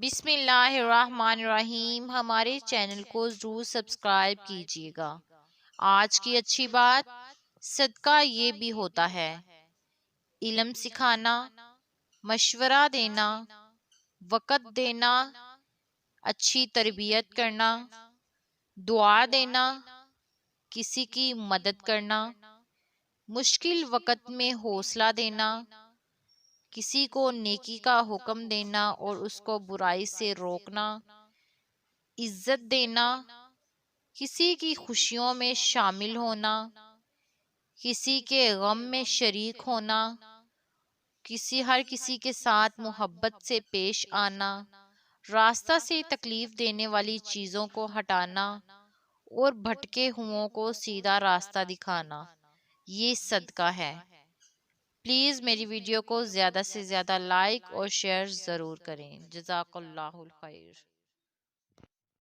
بسم اللہ الرحمن الرحیم۔ ہمارے چینل کو ضرور سبسکرائب کیجیے گا۔ آج کی اچھی بات، صدقہ یہ بھی ہوتا ہے علم سکھانا، مشورہ دینا، وقت دینا، اچھی تربیت کرنا، دعا دینا، کسی کی مدد کرنا، مشکل وقت میں حوصلہ دینا، کسی کو نیکی کا حکم دینا اور اس کو برائی سے روکنا، عزت دینا، کسی کی خوشیوں میں شامل ہونا، کسی کے غم میں شریک ہونا، ہر کسی کے ساتھ محبت سے پیش آنا، راستہ سے تکلیف دینے والی چیزوں کو ہٹانا اور بھٹکے ہوں کو سیدھا راستہ دکھانا، یہ صدقہ ہے۔ پلیز میری ویڈیو کو زیادہ سے زیادہ لائک اور شیئر ضرور کریں۔ جزاک اللہ الخیر۔